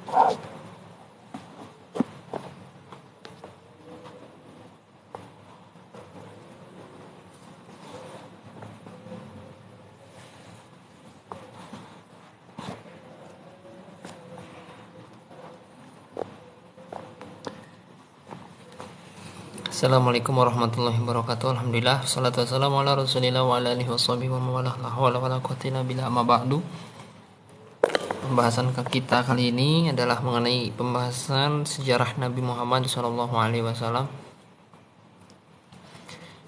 Assalamualaikum warahmatullahi wabarakatuh. Alhamdulillah, salatu wassalamu ala rasulillah wa ala alihi washabihi wa mawalah. La hawla wala quwwata illa billah, amma ba'du. Pembahasan kita kali ini adalah mengenai pembahasan sejarah Nabi Muhammad SAW,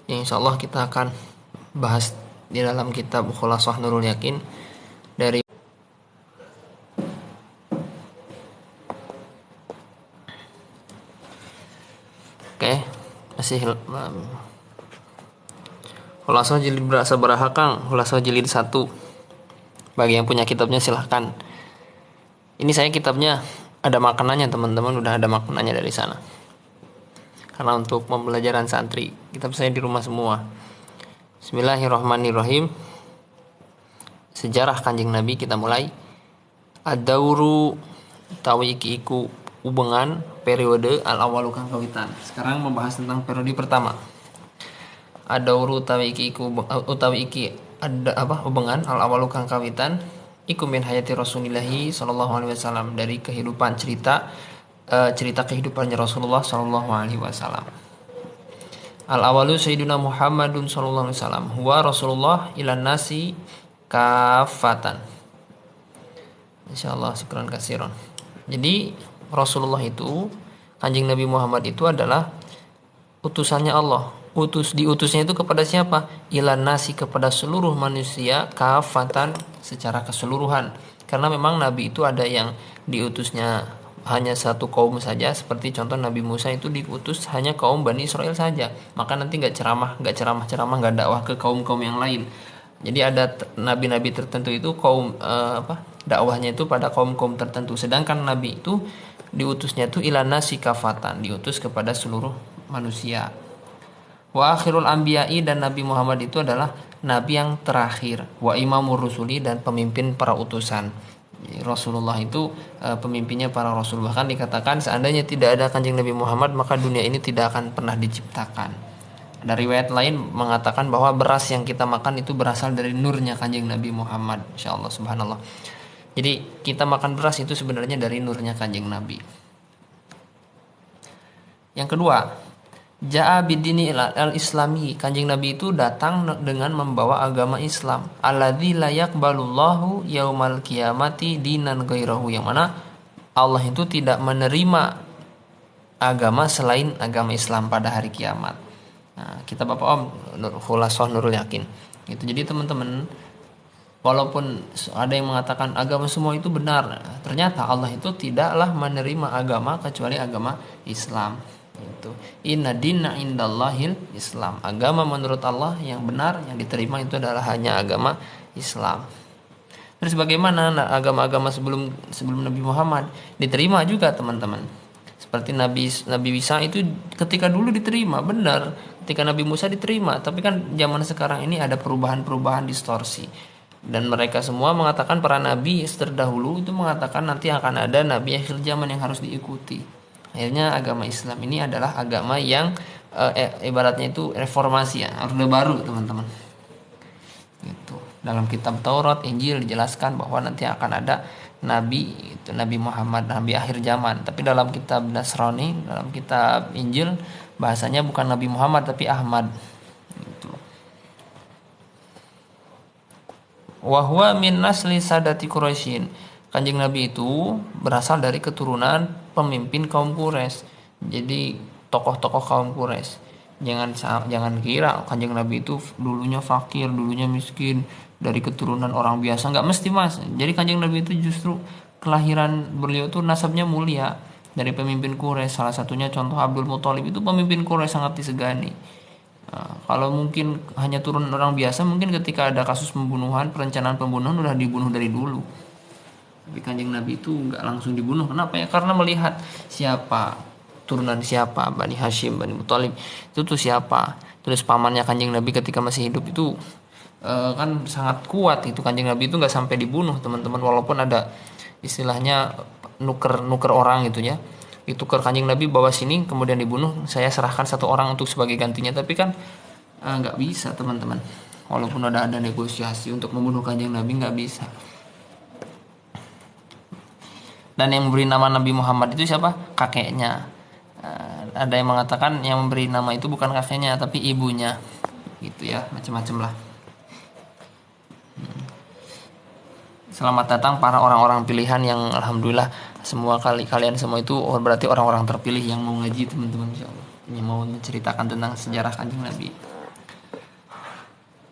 yang insyaallah kita akan bahas di dalam kitab Khulasah Nurul Yakin dari masih Khulasah jilid berasa beraha Kang, Khulasah jilid 1. Bagi yang punya kitabnya silahkan. Ini saya kitabnya ada makanannya teman-teman, udah ada makanannya dari sana. Karena untuk pembelajaran santri, kitab saya di rumah semua. Bismillahirrahmanirrahim. Sejarah Kanjeng Nabi kita mulai. Ad-Dauru tawiki iku ubengan periode al-awalu kang kawitan. Sekarang membahas tentang periode pertama. Ad-Dauru tawiki iku utawi iki ada ubengan al-awalu kang kawitan iku min hayati Rasulillahi sallallahu alaihi wasallam, dari kehidupan cerita kehidupannya Rasulullah sallallahu alaihi wasallam. Al-awalu sayyiduna Muhammadun sallallahu alaihi wasallam huwa Rasulullah ilan nasi kafatan. Insyaallah syukran katsiran. Jadi Rasulullah itu, Kanjeng Nabi Muhammad itu adalah utusannya Allah. Diutusnya itu kepada siapa? Ilan nasi, kepada seluruh manusia, kafatan, secara keseluruhan. Karena memang Nabi itu ada yang diutusnya hanya satu kaum saja, seperti contoh Nabi Musa itu diutus hanya kaum Bani Israel saja. Maka nanti nggak ceramah, nggak dakwah ke kaum-kaum yang lain. Jadi ada nabi-nabi tertentu itu kaum dakwahnya itu pada kaum-kaum tertentu. Sedangkan Nabi itu diutusnya itu ilan nasi kafatan, diutus kepada seluruh manusia. Wa akhirul anbiya'i, dan Nabi Muhammad itu adalah nabi yang terakhir. Wa imamur rusuli, dan pemimpin para utusan. Rasulullah itu pemimpinnya para rasul. Bahkan dikatakan seandainya tidak ada Kanjeng Nabi Muhammad, maka dunia ini tidak akan pernah diciptakan. Ada riwayat lain mengatakan bahwa beras yang kita makan itu berasal dari nurnya Kanjeng Nabi Muhammad. Insyaallah, subhanallah. Jadi kita makan beras itu sebenarnya dari nurnya Kanjeng Nabi. Yang kedua, ja'a bidini al-islami, Kanjeng Nabi itu datang dengan membawa agama Islam. Alladzi la yaqbalullahu yaumal qiyamati dinan ghairahu, yang mana Allah itu tidak menerima agama selain agama Islam pada hari kiamat. Nah, kita Bapak Khulasah Nurul Yakin. Itu jadi teman-teman, walaupun ada yang mengatakan agama semua itu benar, ternyata Allah itu tidaklah menerima agama kecuali agama Islam. Itu inna dina indallahil Islam. Agama menurut Allah yang benar, yang diterima itu adalah hanya agama Islam. Terus bagaimana agama-agama sebelum Nabi Muhammad? Diterima juga teman-teman. Seperti Nabi Isa itu ketika dulu diterima benar, ketika Nabi Musa diterima, tapi kan zaman sekarang ini ada perubahan-perubahan distorsi. Dan mereka semua mengatakan, para nabi terdahulu itu mengatakan nanti akan ada nabi akhir zaman yang harus diikuti. Akhirnya agama Islam ini adalah agama yang ibaratnya itu reformasi, ya, orde baru teman-teman. Gitu. Dalam kitab Taurat, Injil dijelaskan bahwa nanti akan ada nabi, itu Nabi Muhammad, nabi akhir zaman. Tapi dalam kitab Nasrani, dalam kitab Injil, bahasanya bukan Nabi Muhammad tapi Ahmad. Wahwa min nasli sadati Quraisyin. Kanjeng Nabi itu berasal dari keturunan pemimpin kaum Quraisy. Jadi tokoh-tokoh kaum Quraisy. Jangan kira Kanjeng Nabi itu dulunya fakir, dulunya miskin, dari keturunan orang biasa, enggak mesti Mas. Jadi Kanjeng Nabi itu justru kelahiran beliau itu nasabnya mulia dari pemimpin Quraisy. Salah satunya contoh Abdul Muthalib itu pemimpin Quraisy, sangat disegani. Nah, kalau mungkin hanya turun orang biasa, mungkin ketika ada kasus pembunuhan, perencanaan pembunuhan udah dibunuh dari dulu. Tapi Kanjeng Nabi itu nggak langsung dibunuh. Kenapa ya? Karena melihat siapa, turunan siapa, Bani Hashim, Bani Muthalib itu tuh siapa. Terus pamannya Kanjeng Nabi ketika masih hidup itu kan sangat kuat. Itu Kanjeng Nabi itu nggak sampai dibunuh teman-teman, walaupun ada istilahnya nuker orang gitu ya. Itu ke Kanjeng Nabi bawa sini kemudian dibunuh, saya serahkan satu orang untuk sebagai gantinya. Tapi kan nggak bisa teman-teman, walaupun ada negosiasi untuk membunuh Kanjeng Nabi nggak bisa. Dan yang memberi nama Nabi Muhammad itu siapa? Kakeknya. Ada yang mengatakan yang memberi nama itu bukan kakeknya tapi ibunya, gitu ya, macam-macam lah. Selamat datang para orang-orang pilihan yang alhamdulillah kalian semua itu berarti orang-orang terpilih yang mau ngaji teman-teman, insyaallah. Yang mau menceritakan tentang sejarah Kanjeng Nabi.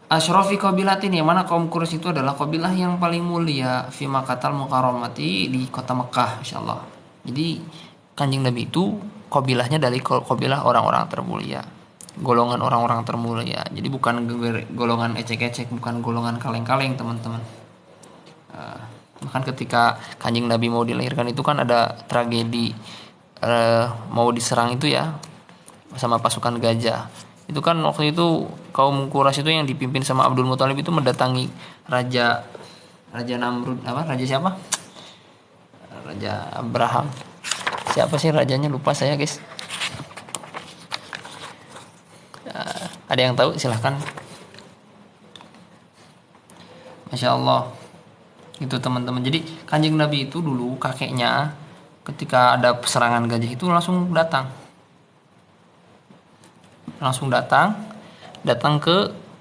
Asyrafi qabilatin, yang mana kaum Quraisy itu adalah qabilah yang paling mulia fi Makkahal Mukarramati, di kota Mekah, insyaallah. Jadi Kanjeng Nabi itu qabilahnya dari qabilah orang-orang termulia, golongan orang-orang termulia. Jadi bukan golongan ecek-ecek, bukan golongan kaleng-kaleng teman-teman. Bahkan ketika Kanjeng Nabi mau dilahirkan itu kan ada tragedi, mau diserang itu ya sama pasukan gajah. Itu kan waktu itu kaum Quraisy itu yang dipimpin sama Abdul Muthalib itu mendatangi Raja Namrud, raja siapa? Raja Abraham. Siapa sih rajanya, lupa saya guys. Ada yang tahu silahkan. Masya Allah. Itu teman-teman. Jadi Kanjeng Nabi itu dulu kakeknya ketika ada serangan gajah itu langsung datang ke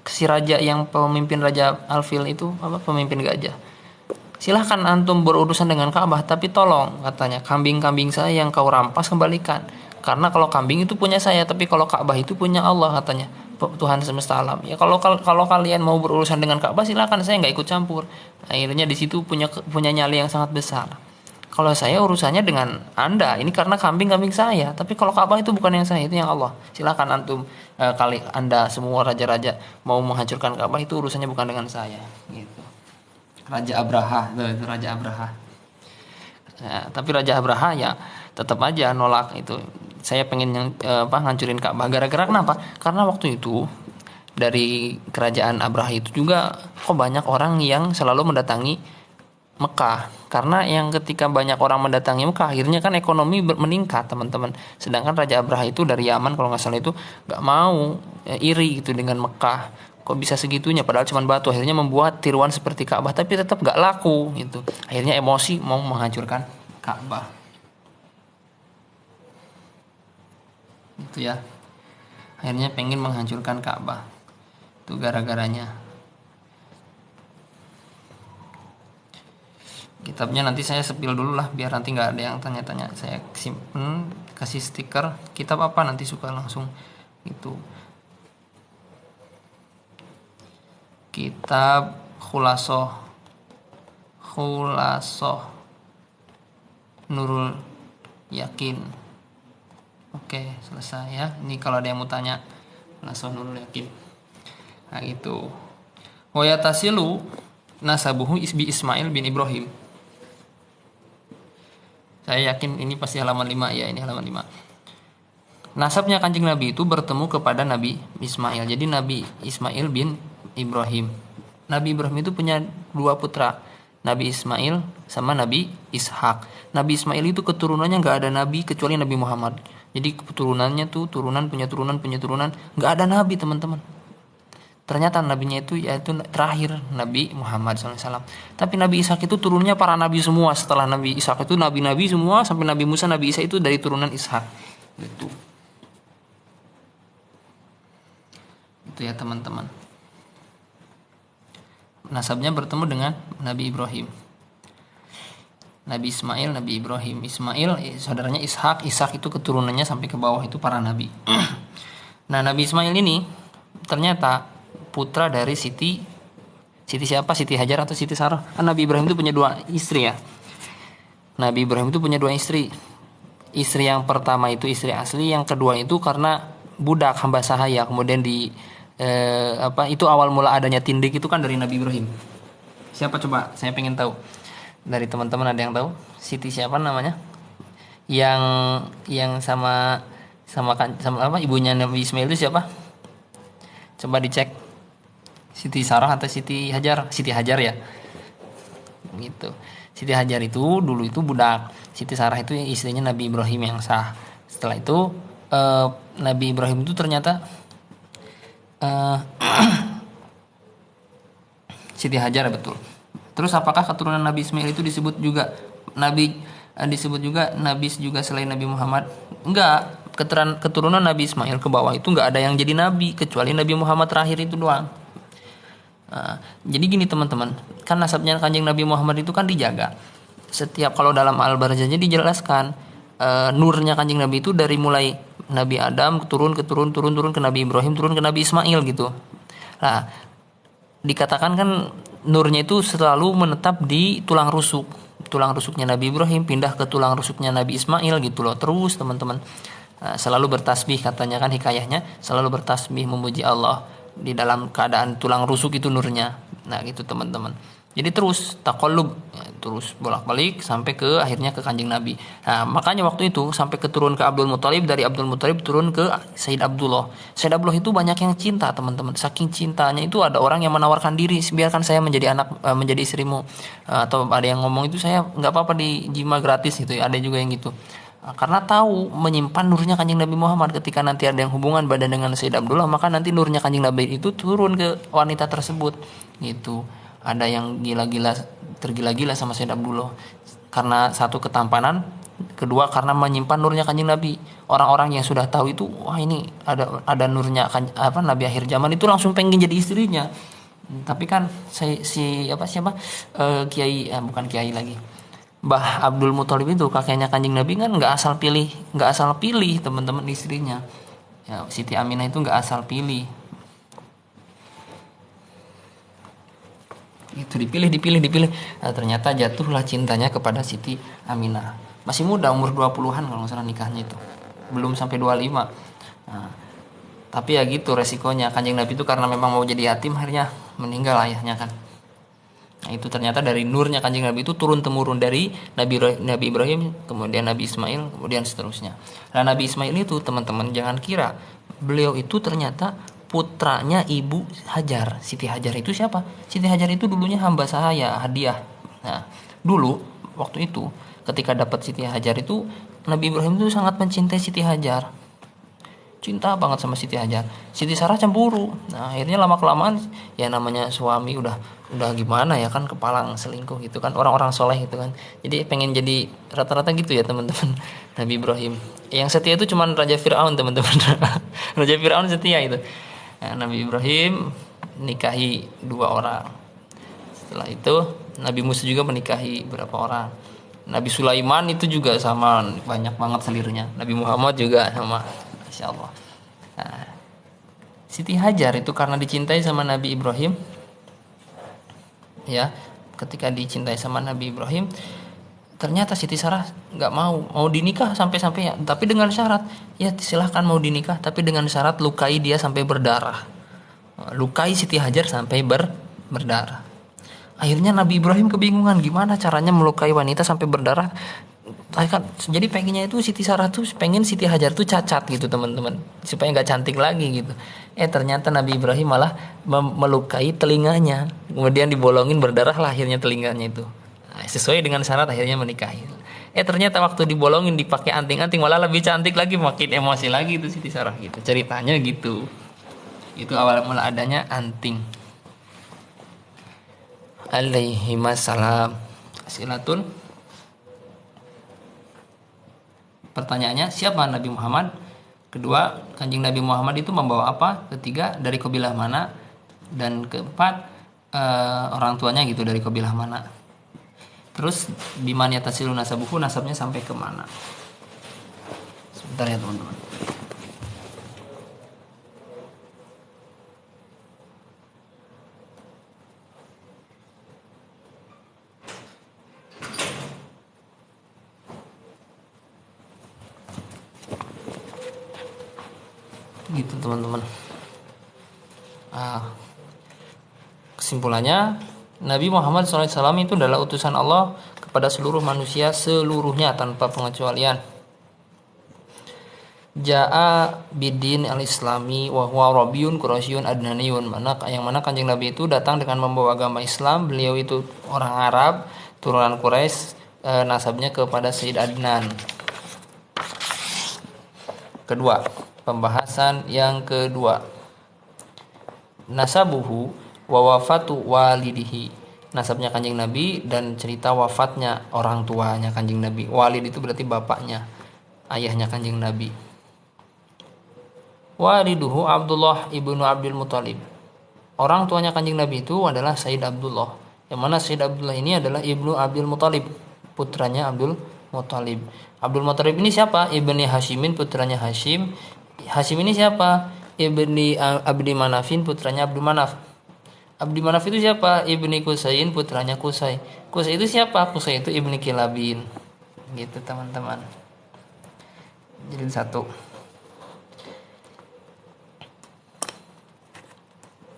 si raja yang pemimpin Raja Alfil itu, pemimpin gajah. Silahkan antum berurusan dengan Ka'bah, tapi tolong, katanya, kambing-kambing saya yang kau rampas kembalikan. Karena kalau kambing itu punya saya, tapi kalau Ka'bah itu punya Allah, katanya, Tuhan semesta alam. Ya kalau kalian mau berurusan dengan Ka'bah silahkan, saya nggak ikut campur. Akhirnya di situ punya nyali yang sangat besar. Kalau saya urusannya dengan Anda, ini karena kambing-kambing saya. Tapi kalau Ka'bah itu bukan yang saya, itu yang Allah. Silakan antum, kali Anda semua raja-raja mau menghancurkan Ka'bah, itu urusannya bukan dengan saya. Gitu. Raja Abraha, itu Raja Abraha. Nah, tapi Raja Abraha ya tetap aja nolak itu. Saya pengen ngancurin Ka'bah. Gara-gara kenapa? Karena waktu itu dari kerajaan Abraha itu juga kok banyak orang yang selalu mendatangi Mekah. Karena yang ketika banyak orang mendatangi Mekah, akhirnya kan ekonomi meningkat teman-teman. Sedangkan Raja Abraha itu dari Yaman kalau nggak salah itu nggak mau, iri gitu dengan Mekah. Kok bisa segitunya padahal cuma batu. Akhirnya membuat tiruan seperti Ka'bah tapi tetap nggak laku gitu. Akhirnya emosi mau menghancurkan Ka'bah. Itu ya. Akhirnya pengen menghancurkan Ka'bah. Itu gara-garanya. Kitabnya nanti saya sepil dulu lah biar nanti nggak ada yang tanya-tanya. Saya simpen, kasih stiker. Kitab apa nanti suka langsung itu. Kitab Khulasoh Nurul Yakin. Oke, selesai ya. Ini kalau ada yang mau tanya, Khulasoh Nurul Yakin. Nah itu. Wayatasilu nasabuhu isbi Ismail bin Ibrahim. Saya yakin ini pasti halaman 5 ya, ini halaman 5. Nasabnya Kanjeng Nabi itu bertemu kepada Nabi Ismail. Jadi Nabi Ismail bin Ibrahim. Nabi Ibrahim itu punya 2 putra, Nabi Ismail sama Nabi Ishak. Nabi Ismail itu keturunannya nggak ada nabi kecuali Nabi Muhammad. Jadi keturunannya tuh turunan punya turunan nggak ada nabi teman-teman. Ternyata nabinya itu yaitu terakhir Nabi Muhammad SAW. Tapi Nabi Ishak itu turunnya para nabi semua. Setelah Nabi Ishak itu nabi-nabi semua sampai Nabi Musa, Nabi Isa itu dari turunan Ishak. Itu ya teman-teman. Nasabnya bertemu dengan Nabi Ibrahim. Nabi Ismail, Nabi Ibrahim. Ismail saudaranya Ishak, Ishak itu keturunannya sampai ke bawah itu para nabi. Nah, Nabi Ismail ini ternyata putra dari Siti siapa? Siti Hajar atau Siti Sarah? Nabi Ibrahim itu punya 2 istri ya. Nabi Ibrahim itu punya 2 istri. Istri yang pertama itu istri asli, yang kedua itu karena budak hamba sahaya. Kemudian itu awal mula adanya tindik itu kan dari Nabi Ibrahim. Siapa coba? Saya pengen tahu. Dari teman-teman ada yang tahu? Siti siapa namanya? Yang sama ibunya Nabi Ismail itu siapa? Coba dicek. Siti Sarah atau Siti Hajar? Siti Hajar ya. gitu. Siti Hajar itu dulu itu budak, Siti Sarah itu istrinya Nabi Ibrahim yang sah. Setelah itu Nabi Ibrahim itu ternyata eh, Siti Hajar, betul. Terus apakah keturunan Nabi Ismail itu disebut juga nabi juga selain Nabi Muhammad? Enggak, keturunan Nabi Ismail ke bawah itu enggak ada yang jadi nabi kecuali Nabi Muhammad terakhir itu doang. Jadi gini teman-teman, kan nasabnya Kanjeng Nabi Muhammad itu kan dijaga. Setiap kalau dalam Al-Barzanji dijelaskan nurnya Kanjeng Nabi itu dari mulai Nabi Adam turun ke Nabi Ibrahim, turun ke Nabi Ismail gitu. Nah, dikatakan kan nurnya itu selalu menetap di tulang rusuknya Nabi Ibrahim pindah ke tulang rusuknya Nabi Ismail gitu loh, terus teman-teman. Selalu bertasbih, katanya kan hikayahnya, selalu bertasbih memuji Allah di dalam keadaan tulang rusuk itu nurnya. Nah gitu teman-teman. Jadi terus taqallub, terus bolak-balik sampai ke akhirnya ke Kanjeng Nabi. Nah, makanya waktu itu sampai keturun ke Abdul Muthalib, dari Abdul Muthalib turun ke Sayyid Abdullah. Sayyid Abdullah itu banyak yang cinta, teman-teman. Saking cintanya itu ada orang yang menawarkan diri, biarkan saya menjadi menjadi istrimu. Atau ada yang ngomong itu saya nggak apa-apa dijima gratis gitu ya. Ada juga yang gitu. Karena tahu menyimpan nurnya Kanjeng Nabi Muhammad, ketika nanti ada yang hubungan badan dengan Sayyid Abdullah, maka nanti nurnya Kanjeng Nabi itu turun ke wanita tersebut gitu. Ada yang tergila-gila sama Sayyid Abdullah karena satu ketampanan, kedua karena menyimpan nurnya Kanjeng Nabi. Orang-orang yang sudah tahu itu, wah ini ada nurnya Nabi akhir zaman, itu langsung pengen jadi istrinya. Tapi kan Kiai bukan Kiai lagi, Mbah Abdul Muthalib itu kakeknya Kanjeng Nabi kan nggak asal pilih teman-teman istrinya. Ya, Siti Aminah itu nggak asal pilih. Itu dipilih. Nah, ternyata jatuhlah cintanya kepada Siti Aminah. Masih muda, umur 20-an kalau nggak salah nikahnya itu. Belum sampai 25. Nah, tapi ya gitu resikonya. Kanjeng Nabi itu karena memang mau jadi yatim, akhirnya meninggal ayahnya kan. Nah, itu ternyata dari nurnya Kanjeng Nabi itu turun temurun dari Nabi Ibrahim, kemudian Nabi Ismail, kemudian seterusnya. Nah, Nabi Ismail itu teman-teman jangan kira beliau itu ternyata putranya Ibu Hajar. Siti Hajar itu siapa? Siti Hajar itu dulunya hamba sahaya, hadiah. Nah, dulu waktu itu ketika dapat Siti Hajar itu Nabi Ibrahim itu sangat mencintai Siti Hajar. Cinta banget sama Siti Hajar. Siti Sarah cemburu. Nah, akhirnya lama kelamaan ya namanya suami udah gimana ya kan, kepalang selingkuh gitu kan, orang-orang soleh gitu kan. Jadi pengen jadi rata-rata gitu ya teman-teman. Nabi Ibrahim. Yang setia itu cuman Raja Fir'aun teman-teman. Raja Fir'aun setia itu. Nah, Nabi Ibrahim nikahi 2 orang. Setelah itu Nabi Musa juga menikahi berapa orang. Nabi Sulaiman itu juga sama, banyak banget selirnya. Nabi Muhammad juga sama. Masya Allah. Nah, Siti Hajar itu karena dicintai sama Nabi Ibrahim, ya, ketika dicintai sama Nabi Ibrahim, ternyata Siti Sarah nggak mau dinikah sampai ya, tapi dengan syarat, ya silahkan mau dinikah, tapi dengan syarat lukai dia sampai berdarah, lukai Siti Hajar sampai berdarah. Akhirnya Nabi Ibrahim kebingungan gimana caranya melukai wanita sampai berdarah. Jadi pengennya itu Siti Sarah tuh pengen Siti Hajar tuh cacat gitu teman-teman, supaya nggak cantik lagi gitu. Ternyata Nabi Ibrahim malah melukai telinganya, kemudian dibolongin berdarah lah akhirnya telinganya itu. Nah, sesuai dengan syarat akhirnya menikahi. Ternyata waktu dibolongin dipakai anting-anting malah lebih cantik lagi, makin emosi lagi itu Siti Sarah gitu. Ceritanya gitu. Itu awal mula adanya anting. Alaihimassalam. Asilatun. Pertanyaannya, siapa Nabi Muhammad? Kedua, Kanjeng Nabi Muhammad itu membawa apa? Ketiga, dari kabilah mana? Dan keempat, orang tuanya gitu dari kabilah mana? Terus biman yatasilu nasabuhu, nasabnya sampai ke mana? Sebentar ya teman-teman. Gitu teman-teman. Kesimpulannya, Nabi Muhammad SAW itu adalah utusan Allah kepada seluruh manusia seluruhnya tanpa pengecualian. Ja'a bidin al-islami wa huwa rabiun quraisyun adnaniyun, yang mana Kanjeng Nabi itu datang dengan membawa agama Islam. Beliau itu orang Arab Turunan Quraisy, nasabnya kepada Sayyid Adnan. Kedua, pembahasan yang kedua, nasabuhu wa wafatu walidihi. Nasabnya Kanjeng Nabi dan cerita wafatnya orang tuanya Kanjeng Nabi. Walid itu berarti bapaknya, ayahnya Kanjeng Nabi. Waliduhu Abdullah ibnu Abdul Muthalib. Orang tuanya Kanjeng Nabi itu adalah Sayyid Abdullah. Yang mana Sayyid Abdullah ini adalah ibnu Abdul Muthalib, putranya Abdul Muthalib. Abdul Muthalib ini siapa? Ibni Hashimin, putranya Hashim. Hashim ini siapa? Ibni Abdi Manafin, putranya Abdul Manaf. Abdi Manaf itu siapa? Ibni Kusain, putranya Kusai. Kusai itu siapa? Kusai itu Ibni Kilabin. Gitu teman-teman. Jadi satu.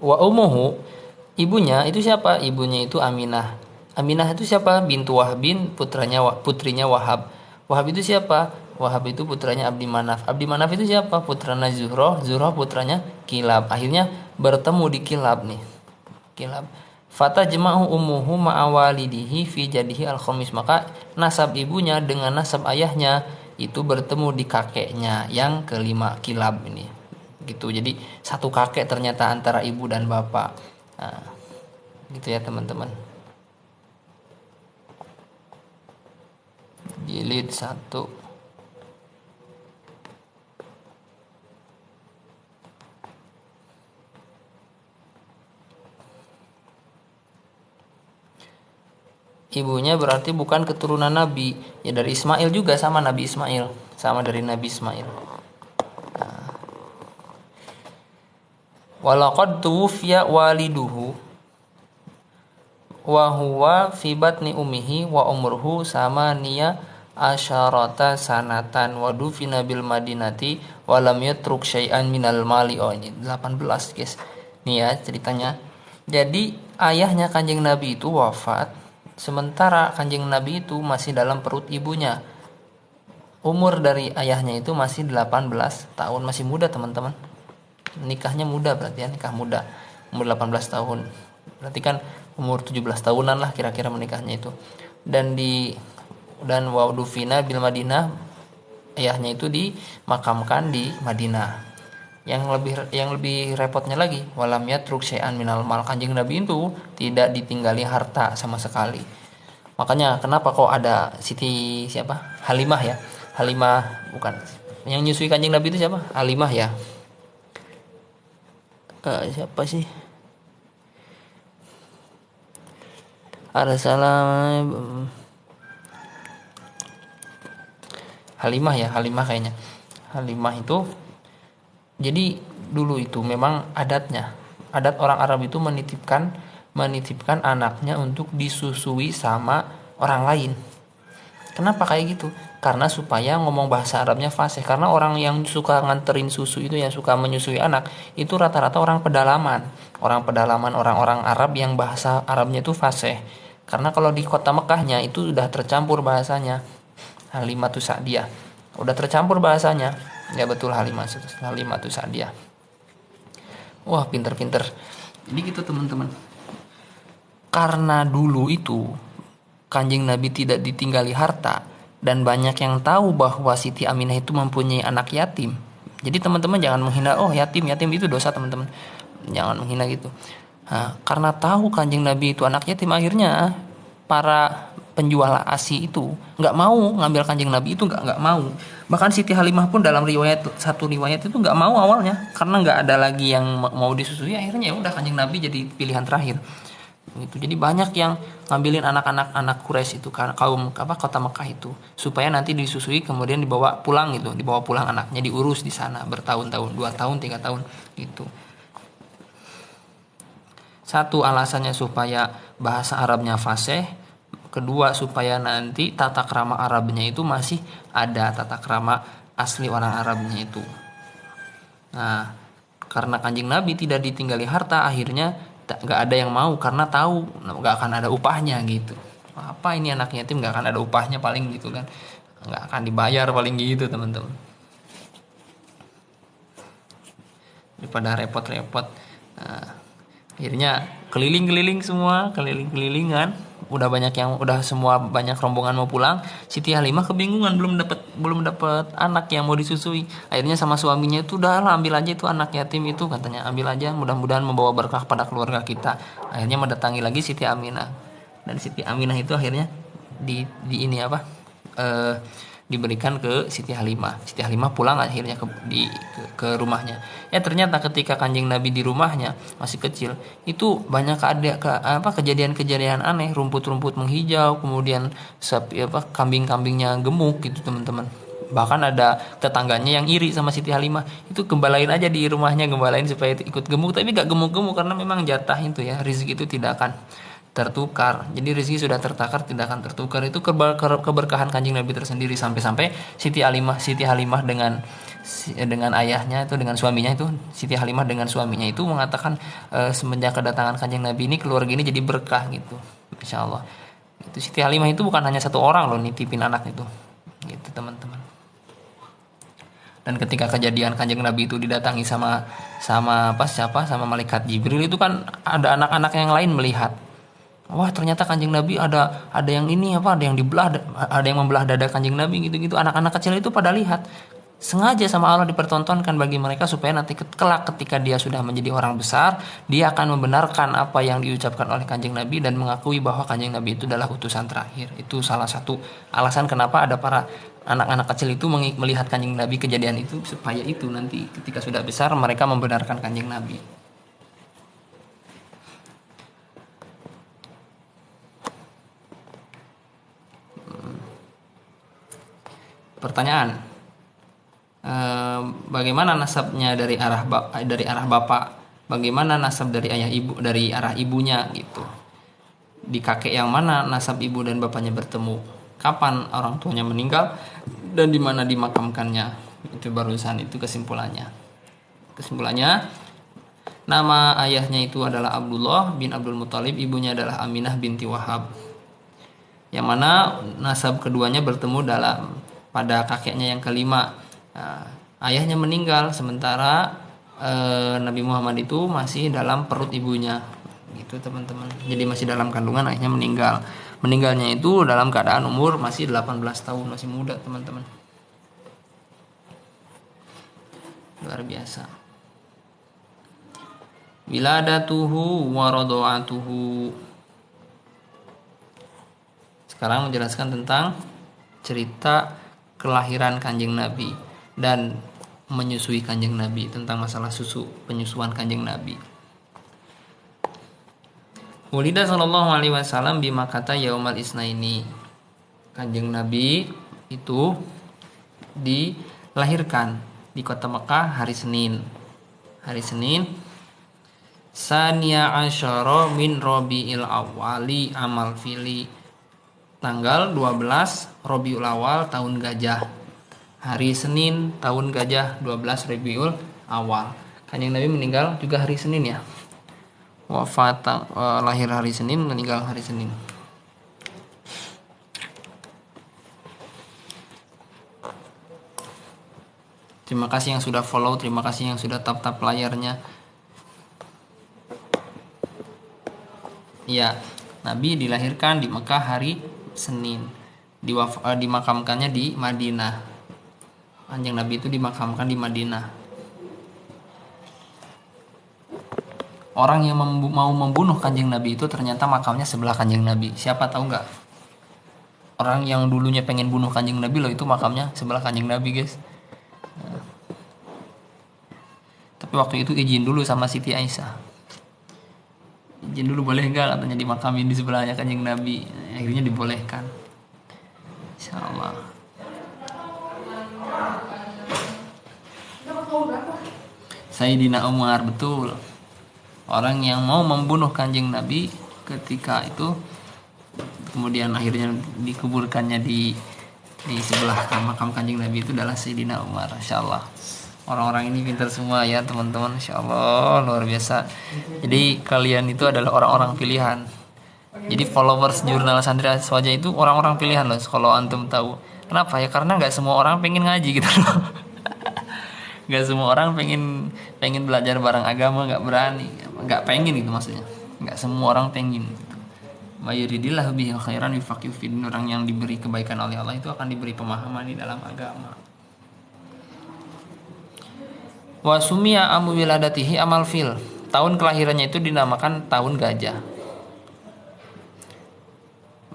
Wa umuhu, ibunya itu siapa? Ibunya itu Aminah. Aminah itu siapa? Bintu Wahbin, putrinya Wahab. Wahab itu siapa? Wahab itu putranya Abdi Manaf. Abdi Manaf itu siapa? Putranya Zuhroh. Zuhroh putranya Kilab. Akhirnya bertemu di Kilab nih. Kilab. Fata jema'u ummuhu ma'awalidihi fi jadihi al-khamis. Maka nasab ibunya dengan nasab ayahnya itu bertemu di kakeknya yang kelima, Kilab ini. Gitu. Jadi satu kakek ternyata antara ibu dan bapak. Nah, gitu ya teman-teman. Jilid 1. Ibunya berarti bukan keturunan Nabi. Ya dari Ismail juga, sama Nabi Ismail. Sama dari Nabi Ismail. Walaqad tuwfiya waliduhu wa huwa fi batni ummihi wa umruhu samaniya asyarata sanatan wa dufina bil madinati wa lam yatruk syai'an minal mali. Oh ini 18 guys. Nih ya ceritanya. Jadi ayahnya Kanjeng Nabi itu wafat, sementara Kanjeng Nabi itu masih dalam perut ibunya. Umur dari ayahnya itu masih 18 tahun, masih muda teman-teman. Nikahnya muda berarti ya, nikah muda. Umur 18 tahun. Berarti kan umur 17 tahunan lah kira-kira menikahnya itu. Dan wadufina bil Madinah, ayahnya itu dimakamkan di Madinah. Yang lebih repotnya lagi, walam yatruk syai'an minal mal. Kanjeng Nabi itu tidak ditinggali harta sama sekali. Makanya kenapa kok ada Siti siapa? Halimah ya. Halimah bukan. Yang nyusui Kanjeng Nabi itu siapa? Halimah ya. Siapa sih? Ada salah. Halimah ya, Halimah kayaknya. Halimah itu jadi dulu itu memang adatnya. Adat orang Arab itu menitipkan anaknya untuk disusui sama orang lain. Kenapa kayak gitu? Karena supaya ngomong bahasa Arabnya fasih. Karena orang yang suka nganterin susu itu, yang suka menyusui anak, itu rata-rata orang pedalaman. Orang-orang Arab yang bahasa Arabnya itu fasih. Karena kalau di kota Mekahnya itu udah tercampur bahasanya. Halimatus Sa'diyah. Udah tercampur bahasanya. Ya betul, Halimatus Sa'diyah. Wah, pinter-pinter. Jadi gitu teman-teman. Karena dulu itu Kanjeng Nabi tidak ditinggali harta, dan banyak yang tahu bahwa Siti Aminah itu mempunyai anak yatim. Jadi teman-teman jangan menghina, oh yatim itu dosa teman-teman. Jangan menghina gitu. Nah, karena tahu Kanjeng Nabi itu anak yatim, akhirnya para penjual ASI itu nggak mau ngambil Kanjeng Nabi itu, nggak mau. Bahkan Siti Halimah pun dalam satu riwayat itu nggak mau awalnya, karena nggak ada lagi yang mau disusui. Akhirnya ya udah Kanjeng Nabi jadi pilihan terakhir. Gitu. Jadi banyak yang ngambilin anak Quraisy itu, kaum kota Mekah itu, supaya nanti disusui kemudian dibawa pulang anaknya, diurus di sana bertahun-tahun, 2 tahun 3 tahun gitu. Satu alasannya supaya bahasa Arabnya fasih, kedua supaya nanti tata krama Arabnya itu masih ada tata krama asli orang Arabnya itu. Nah, karena Kanjeng Nabi tidak ditinggali harta, akhirnya nggak ada yang mau, karena tahu nggak akan ada upahnya gitu. Apa ini anak yatim nggak akan ada upahnya paling gitu kan, nggak akan dibayar paling gitu teman-teman. Daripada repot-repot. Nah, akhirnya keliling-kelilingan udah semua banyak rombongan mau pulang. Siti Halimah kebingungan, belum dapat anak yang mau disusui. Akhirnya sama suaminya itu, udah lah ambil aja itu anak yatim itu, katanya ambil aja, mudah-mudahan membawa berkah pada keluarga kita. Akhirnya mendatangi lagi Siti Aminah, dan Siti Aminah itu akhirnya di ini apa, eh, diberikan ke Siti Halimah. Siti Halimah pulang akhirnya ke rumahnya. Ya ternyata ketika Kanjeng Nabi di rumahnya masih kecil, itu banyak kejadian-kejadian aneh, rumput-rumput menghijau, kemudian sapi kambing-kambingnya gemuk gitu teman-teman. Bahkan ada tetangganya yang iri sama Siti Halimah, itu gembalain aja di rumahnya, gembalain supaya ikut gemuk, tapi gak gemuk-gemuk karena memang jatah itu ya, rezeki itu tidak akan tertukar. Jadi rezeki sudah tertakar, tidak akan tertukar. Itu keberkahan Kanjeng Nabi tersendiri, sampai-sampai Siti Halimah dengan ayahnya itu, dengan suaminya itu, Siti Halimah dengan suaminya itu mengatakan, semenjak kedatangan Kanjeng Nabi ini, keluarga ini jadi berkah gitu. Insya Allah. Itu Siti Halimah itu bukan hanya satu orang loh nitipin anak itu. Gitu teman-teman. Dan ketika kejadian Kanjeng Nabi itu didatangi sama sama malaikat Jibril, itu kan ada anak-anak yang lain melihat. Wah ternyata Kanjeng Nabi ada yang ini ada yang ada yang membelah dada Kanjeng Nabi gitu-gitu. Anak-anak kecil itu pada lihat, sengaja sama Allah dipertontonkan bagi mereka supaya nanti kelak ketika dia sudah menjadi orang besar, dia akan membenarkan apa yang diucapkan oleh Kanjeng Nabi dan mengakui bahwa Kanjeng Nabi itu adalah utusan terakhir. Itu salah satu alasan kenapa ada para anak-anak kecil itu melihat Kanjeng Nabi, kejadian itu, supaya itu nanti ketika sudah besar mereka membenarkan Kanjeng Nabi. Pertanyaan, bagaimana nasabnya dari arah bapak? Bagaimana nasab dari ayah ibu, dari arah ibunya gitu? Di kakek yang mana nasab ibu dan bapaknya bertemu? Kapan orang tuanya meninggal dan di mana dimakamkannya? Itu barusan itu kesimpulannya. Nama ayahnya itu adalah Abdullah bin Abdul Muthalib, ibunya adalah Aminah binti Wahab. Yang mana nasab keduanya bertemu pada kakeknya yang kelima. Ayahnya meninggal sementara Nabi Muhammad itu masih dalam perut ibunya gitu teman-teman. Jadi masih dalam kandungan, ayahnya meninggalnya itu dalam keadaan umur masih 18 tahun, masih muda teman-teman. Luar biasa. Wiladatuhu wa radha'atuhu. Sekarang menjelaskan tentang cerita kelahiran Kanjeng Nabi dan menyusui Kanjeng Nabi, tentang masalah penyusuan Kanjeng Nabi. Wulida sallallahu alaihi wasallam bima kata yaumal isnaini. Kanjeng Nabi itu dilahirkan di kota Mekah hari Senin. Sania asyara min Rabiul Awwali amal fili. Tanggal 12 Rabiul Awal tahun gajah. Hari Senin tahun gajah 12 Rabiul Awal. Kanjeng Nabi meninggal juga hari Senin ya. Lahir hari Senin, meninggal hari Senin. Terima kasih yang sudah follow, terima kasih yang sudah tap layarnya. Ya, Nabi dilahirkan di Mekah hari Senin, dimakamkannya di Madinah. Kanjeng Nabi itu dimakamkan di Madinah. Orang yang mau membunuh Kanjeng Nabi itu ternyata makamnya sebelah Kanjeng Nabi. Siapa tahu nggak? Orang yang dulunya pengen bunuh Kanjeng Nabi loh, itu makamnya sebelah Kanjeng Nabi guys. Tapi waktu itu izin dulu sama Siti Aisyah. Izin dulu boleh nggak katanya dimakamin di sebelahnya Kanjeng Nabi. Akhirnya dibolehkan. Insyaallah. Sayyidina Umar, betul. Orang yang mau membunuh Kanjeng Nabi ketika itu, kemudian akhirnya dikuburkannya di sebelah makam Kanjeng Nabi, itu adalah Sayyidina Umar. Insyaallah. Orang-orang ini pintar semua ya teman-teman, insyaallah luar biasa. Jadi kalian itu adalah orang-orang pilihan. Jadi followers jurnal Santri Aswaja itu orang-orang pilihan loh, kalau antum tahu. Kenapa ya? Karena nggak semua orang pengen ngaji gitu loh. Nggak semua orang pengen belajar bareng agama, nggak berani, nggak pengen gitu maksudnya. Nggak semua orang pengen gitu. Mayuridillahu bihi khairan yufaqihu fiddin. Orang yang diberi kebaikan oleh Allah itu akan diberi pemahaman di dalam agama. Wa sumiya amu wiladatihi amal fil. Tahun kelahirannya itu dinamakan tahun gajah.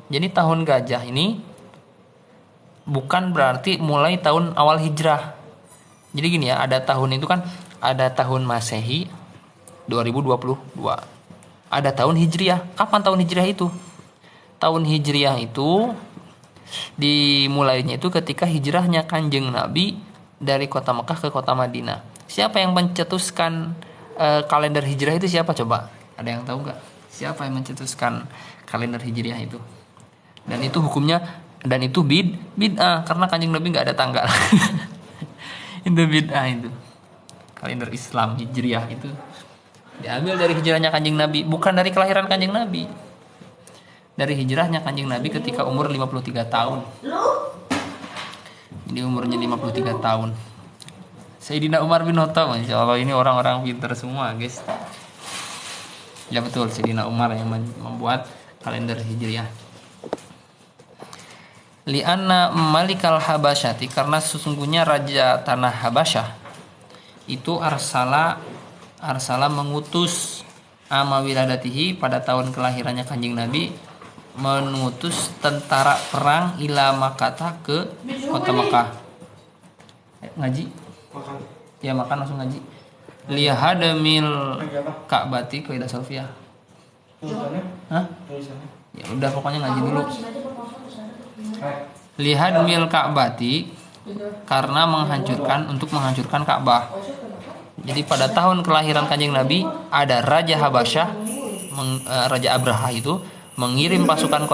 Jadi tahun gajah ini bukan berarti mulai tahun awal hijrah. Jadi gini ya, ada tahun itu kan ada tahun Masehi 2022. Ada tahun Hijriah. Kapan tahun Hijriah itu? Tahun Hijriah itu dimulainya itu ketika hijrahnya Kanjeng Nabi dari kota Mekah ke kota Madinah. Siapa yang mencetuskan kalender hijrah itu siapa coba? Ada yang tahu nggak? Siapa yang mencetuskan kalender hijriah itu? Dan itu hukumnya dan itu bid'ah karena Kanjeng Nabi nggak ada tanggal. Itu bid'ah itu. Kalender Islam hijriah itu diambil dari hijrahnya Kanjeng Nabi, bukan dari kelahiran Kanjeng Nabi. Dari hijrahnya Kanjeng Nabi ketika umur 53 tahun. Jadi umurnya 53 tahun. Sayyidina Umar bin Khattab, Masya Allah, ini orang-orang pintar semua guys. Ya betul, Sayyidina Umar yang membuat kalender hijriah. Li'anna malikal habasyati, karena sesungguhnya raja tanah Habasyah itu arsala mengutus ama wiladatihi, pada tahun kelahirannya Kanjeng Nabi, mengutus tentara perang ila Makkah ke kota Makkah. Ngaji? Ya makan langsung ngaji. Liyahadamil Ka'bati Qaidah Sofia. Hah? Ya udah pokoknya ngaji dulu. Lihadmil Ka'bati, karena untuk menghancurkan Ka'bah. Jadi pada tahun kelahiran Kanjeng Nabi ada Raja Habasyah, Raja Abraha itu mengirim pasukan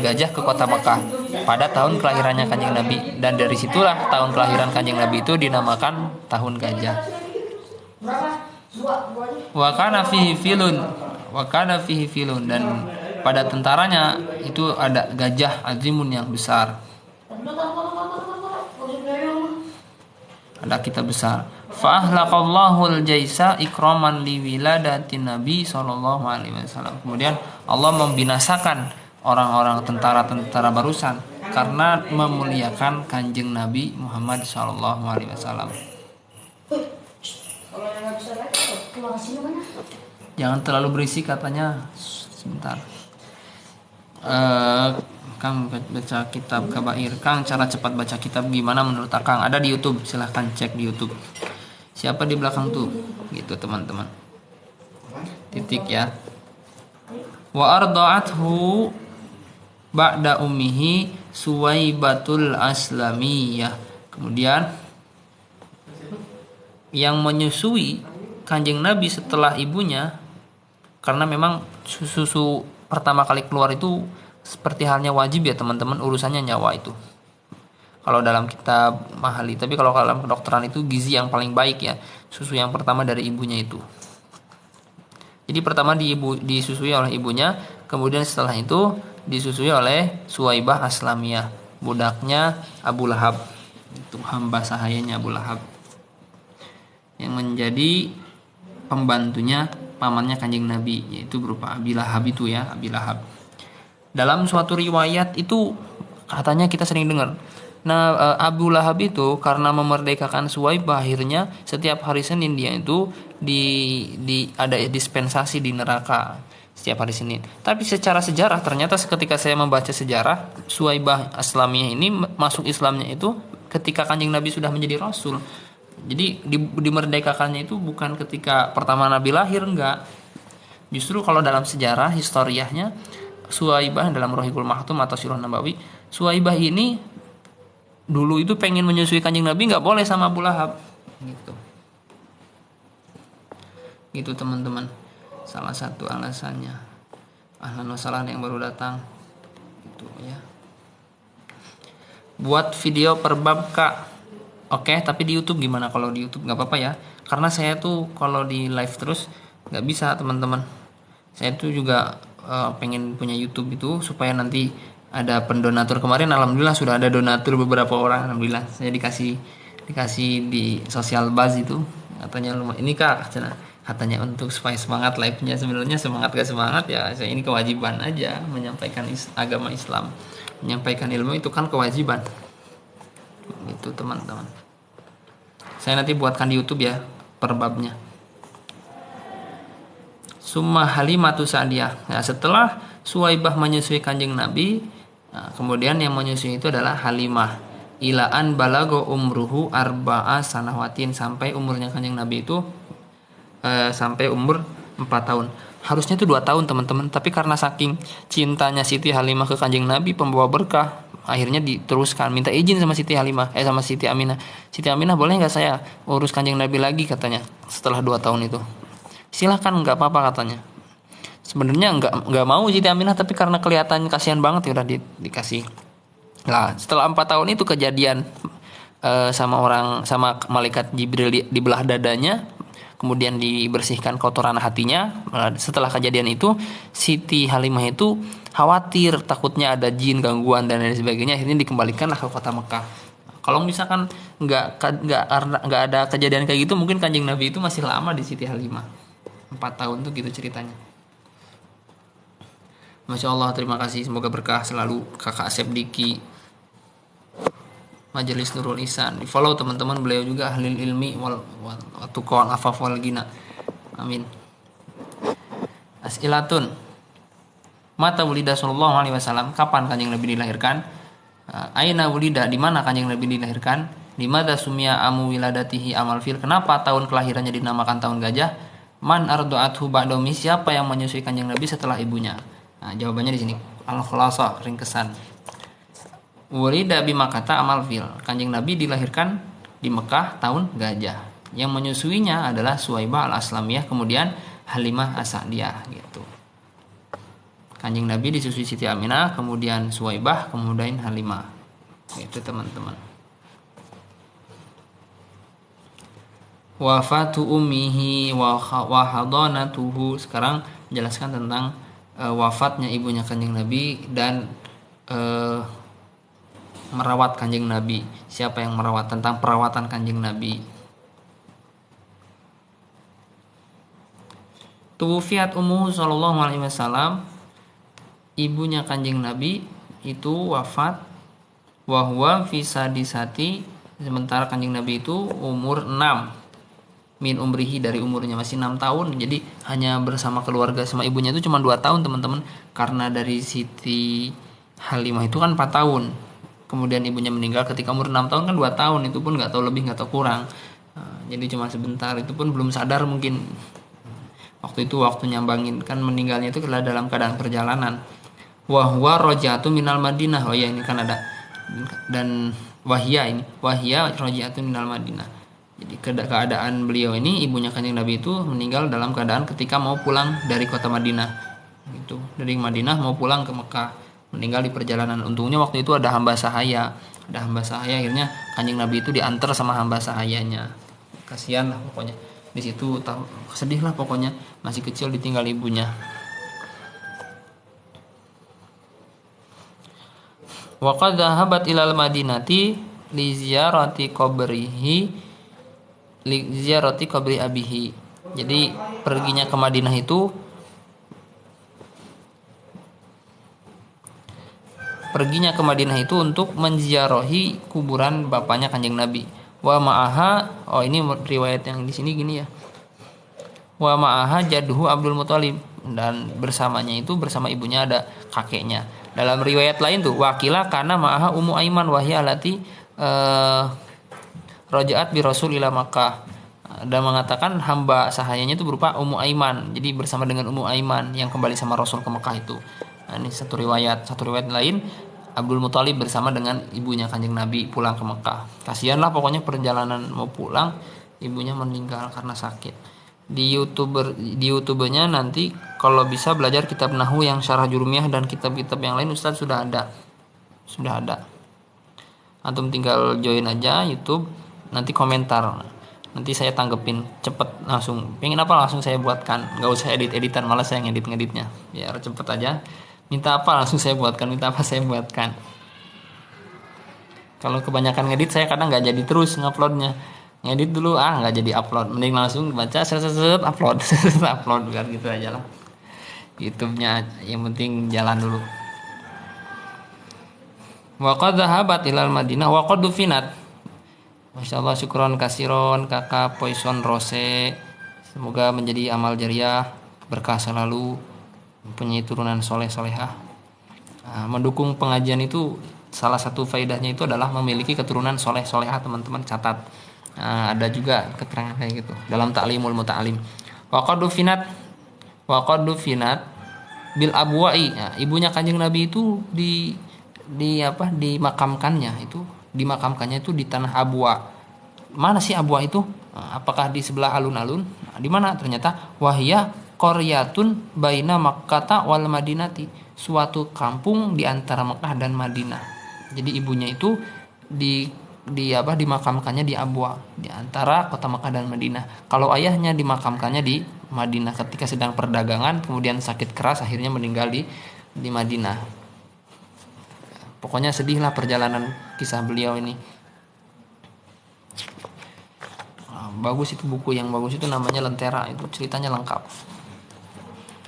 gajah ke kota Makkah pada tahun kelahirannya Kanjeng Nabi, dan dari situlah tahun kelahiran Kanjeng Nabi itu dinamakan tahun gajah. Wa kana fihi filun, dan pada tentaranya itu ada gajah azimun yang besar. Ada kitab besar. Fa ahlaqallahu al-jaisa ikraman li wiladatin Nabi sallallahu alaihi wasallam. Kemudian Allah membinasakan orang-orang tentara-tentara barusan karena memuliakan Kanjeng Nabi Muhammad sallallahu alaihi wasallam. Jangan terlalu berisik katanya. Sebentar. Kang baca kitab Kabair. Kang, cara cepat baca kitab gimana menurut Kang? Ada di YouTube, silahkan cek di YouTube. Siapa di belakang tuh? Gitu teman-teman. Titik ya. Wa arda'athu ba'da ummihi Suwaibatul Aslamiyah. Kemudian yang menyusui Kanjeng Nabi setelah ibunya, karena memang susu pertama kali keluar itu seperti halnya wajib ya teman-teman, urusannya nyawa itu. Kalau dalam kitab Mahali, tapi kalau dalam kedokteran itu gizi yang paling baik ya, susu yang pertama dari ibunya itu. Jadi pertama disusui oleh ibunya, kemudian setelah itu disusui oleh Suwaibah Aslamiyah, budaknya Abu Lahab. Itu hamba sahayanya Abu Lahab, yang menjadi pembantunya pamannya Kanjeng Nabi, yaitu berupa Abi Lahab itu ya, Abi Lahab. Dalam suatu riwayat itu katanya kita sering dengar. Nah, Abu Lahab itu karena memerdekakan Suwaibah, akhirnya setiap hari Senin dia itu ada dispensasi di neraka setiap hari Senin. Tapi secara sejarah ternyata ketika saya membaca sejarah, Suwaibah Aslamiyah ini masuk Islamnya itu ketika Kanjeng Nabi sudah menjadi Rasul. Jadi dimerdekakannya itu bukan ketika pertama Nabi lahir, enggak. Justru kalau dalam sejarah historiahnya, Suwaibah dalam Rohikul Mahtum atau Sirah Nabawi, Suwaibah ini dulu itu pengen menyusui Kanjeng Nabi, nggak boleh sama Abu Lahab. Gitu teman-teman. Salah satu alasannya. Ahlan wa sahlan yang baru datang. Gitu ya. Buat video per bab Kak. Oke, tapi di YouTube gimana? Kalau di YouTube nggak apa-apa ya, karena saya tuh kalau di live terus nggak bisa teman-teman. Saya tuh juga pengen punya YouTube itu supaya nanti ada pendonatur. Kemarin alhamdulillah sudah ada donatur beberapa orang, alhamdulillah. Saya dikasih di sosial buzz itu, katanya lumayan. Ini Kak, Katanya untuk supaya semangat live-nya, sebenarnya semangat gak semangat ya, saya ini kewajiban aja menyampaikan agama Islam, menyampaikan ilmu itu kan kewajiban. Itu teman-teman. Saya nanti buatkan di YouTube ya per babnya. Summa Halimatu Sa'diyah. Nah, setelah Suwaibah menyusui kanjeng Nabi, nah, kemudian yang menyusui itu adalah Halimah. Ilaan balago umruhu arba'a sanawatin, sampai umurnya kanjeng Nabi itu sampai umur 4 tahun. Harusnya itu 2 tahun teman-teman, tapi karena saking cintanya Siti Halimah ke kanjeng Nabi pembawa berkah, akhirnya diteruskan, minta izin sama Siti Halimah, sama Siti Aminah. Siti Aminah, boleh nggak saya urus kanjeng Nabi lagi, katanya, setelah 2 tahun itu. Silahkan, nggak apa-apa, katanya. Sebenarnya nggak mau Siti Aminah, tapi karena kelihatan kasihan banget ya udah dikasih. Nah, setelah 4 tahun itu kejadian sama malaikat Jibril di belah dadanya, kemudian dibersihkan kotoran hatinya. Setelah kejadian itu, Siti Halimah itu khawatir, takutnya ada jin, gangguan dan lain sebagainya. Akhirnya dikembalikanlah ke kota Mekah. Kalau misalkan nggak ada kejadian kayak gitu, mungkin kanjeng Nabi itu masih lama di Siti Halimah. 4 tahun tuh gitu ceritanya. Masya Allah, terima kasih. Semoga berkah selalu Kakak Asep Diki, Majelis Nurul Ihsan. Di follow teman-teman, beliau juga ahli ilmi wal tuqa wal afaf wal gina. Amin. As'ilatun. Mata wulida sallallahu alaihi wasallam, kapan kanjeng Nabi dilahirkan? Aina wulida, di mana kanjeng Nabi dilahirkan? Limada sumia amu wiladatihi amal fil, kenapa tahun kelahirannya dinamakan tahun gajah? Man ardu'athu ba'domi, siapa yang menyusui kanjeng Nabi setelah ibunya? Nah, jawabannya di sini. Al-khulasa, ringkesan. Wulida bi Makkah amal fil, kanjeng Nabi dilahirkan di Mekah tahun gajah. Yang menyusuinya adalah Suwaibah al-Aslamiyah, kemudian Halimah as-Sa'diyah gitu. Kanjeng Nabi disusui Siti Aminah, kemudian Suwaibah, kemudian Halimah. Itu teman-teman. Wafatu ummihi wa hadanatuhu. Sekarang menjelaskan tentang wafatnya ibunya kanjeng Nabi dan merawat kanjeng Nabi. Siapa yang merawat, tentang perawatan kanjeng Nabi. Tuwufiyat ummuhu sallallahu alaihi wasallam, ibunya kanjeng Nabi itu wafat, wahwa fi sadisati, sementara kanjeng Nabi itu umur 6 min umrihi, dari umurnya masih 6 tahun. Jadi hanya bersama keluarga sama ibunya itu cuma 2 tahun teman-teman, karena dari Siti Halimah itu kan 4 tahun, kemudian ibunya meninggal ketika umur 6 tahun, kan 2 tahun, itu pun nggak tahu lebih nggak tahu kurang. Jadi cuma sebentar, itu pun belum sadar mungkin waktu itu, waktu nyambangin, kan meninggalnya itu adalah dalam keadaan perjalanan. Wahwa rojatu minal Madinah, oh ya ini kan ada, dan wahya rojatu minal Madinah. Jadi keadaan beliau ini, ibunya kanjeng Nabi itu meninggal dalam keadaan ketika mau pulang dari kota Madinah. Gitu. Dari Madinah mau pulang ke Mekah, meninggal di perjalanan. Untungnya waktu itu ada hamba sahaya. Akhirnya kanjeng Nabi itu diantar sama hamba sahayanya. Kasihan lah pokoknya. Di situ sedih lah pokoknya, masih kecil ditinggal ibunya. Wa qad dhahabat ilal Madinati li ziyarati qabri abihi. Jadi perginya ke Madinah itu untuk menziarahi kuburan bapaknya kanjeng Nabi. Wa ma'aha, oh ini riwayat yang di sini gini ya. Wa ma'aha jadduhu Abdul Muthalib, dan bersama ibunya ada kakeknya. Dalam riwayat lain tuh wakila karena ma'aha Ummu Aiman wahya alati rojaat bi Rasul ila Makkah, dan mengatakan hamba sahayanya itu berupa Ummu Aiman. Jadi bersama dengan Ummu Aiman yang kembali sama Rasul ke Mekah itu. Nah, ini satu riwayat lain, Abdul Muthalib bersama dengan ibunya kanjeng Nabi pulang ke Mekah. Kasihanlah pokoknya perjalanan mau pulang, ibunya meninggal karena sakit. Di YouTubenya nanti kalau bisa belajar kitab Nahwu yang Syarah Jurumiyah dan kitab-kitab yang lain, Ustadz sudah ada. Antum tinggal join aja YouTube, nanti komentar, nanti saya tanggepin cepet langsung. Pengen apa langsung saya buatkan, nggak usah editan, malah saya ngeditnya biar cepet aja. Minta apa langsung saya buatkan, Kalau kebanyakan ngedit saya kadang nggak jadi terus nguploadnya. ngedit dulu nggak jadi upload, mending langsung baca set upload upload kan gitu aja lah. YouTube-nya yang penting jalan dulu. Wa qad dhahabat ilal Madinah wa qad dufinat. Masyaallah, syukron kasiron kakak Poison Rose. Semoga menjadi amal jariah, berkah selalu, mempunyai turunan soleh solehah. Mendukung pengajian itu salah satu faedahnya itu adalah memiliki keturunan soleh solehah, teman-teman catat. Ada juga keterangan kayak gitu dalam Ta'limul Muta'alim. Wa qad dufinat bil abwa'i. Ibunya Kanjeng Nabi itu dimakamkannya itu di tanah Abwa. Mana sih Abwa itu? Apakah di sebelah alun-alun? Di mana? Ternyata wahya qaryatun baina Makkah wal Madinati, suatu kampung di antara Mekah dan Madinah. Jadi ibunya itu dimakamkannya di Abwa, di antara kota Mekah dan Madinah. Kalau ayahnya dimakamkannya di Madinah ketika sedang perdagangan, kemudian sakit keras akhirnya meninggal di Madinah. Pokoknya sedihlah perjalanan kisah beliau ini. Bagus itu buku, yang bagus itu namanya Lentera, itu ceritanya lengkap.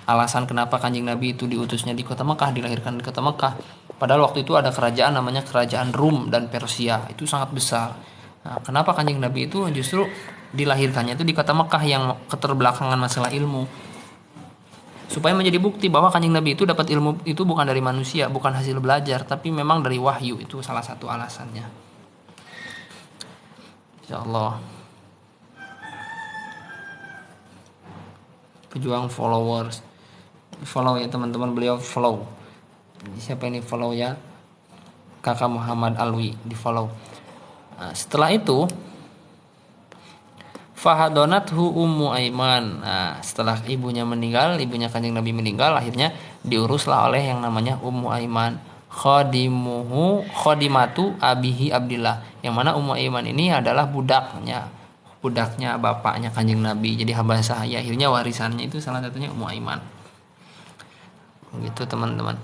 Alasan kenapa Kanjeng Nabi itu diutusnya di kota Mekah, dilahirkan di kota Mekah. Padahal waktu itu ada kerajaan namanya kerajaan Rum dan Persia, itu sangat besar. Kenapa Kanjeng Nabi itu justru dilahirkannya itu di kota Mekah yang keterbelakangan masalah ilmu? Supaya menjadi bukti bahwa Kanjeng Nabi itu dapat ilmu itu bukan dari manusia, bukan hasil belajar, tapi memang dari wahyu. Itu salah satu alasannya. Insyaallah. Pejuang followers, follow ya teman-teman, beliau follow. Siapa ini follow ya? Kakak Muhammad Alwi di follow. Setelah itu fahadonathu Ummu Aiman. Setelah ibunya Kanjeng Nabi meninggal, akhirnya diuruslah oleh yang namanya Ummu Aiman, khadimatu abihi Abdillah, yang mana Ummu Aiman ini adalah budaknya bapaknya Kanjeng Nabi, jadi hamba sahaya. Akhirnya warisannya itu salah satunya Ummu Aiman. Gitu teman-teman.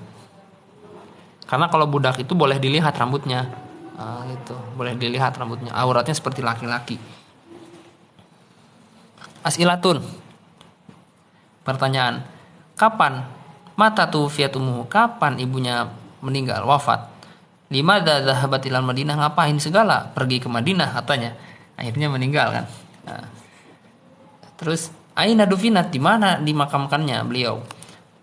Karena kalau budak itu boleh dilihat rambutnya, boleh dilihat rambutnya, auratnya seperti laki-laki. As'ilatun. Pertanyaan. Kapan mata tuwfiyat ummuhu? Kapan ibunya meninggal, wafat? Limadza dzahabat ilal Madinah? Ngapain segala pergi ke Madinah katanya? Akhirnya meninggal kan. Terus aina dufinat, di mana dimakamkannya beliau?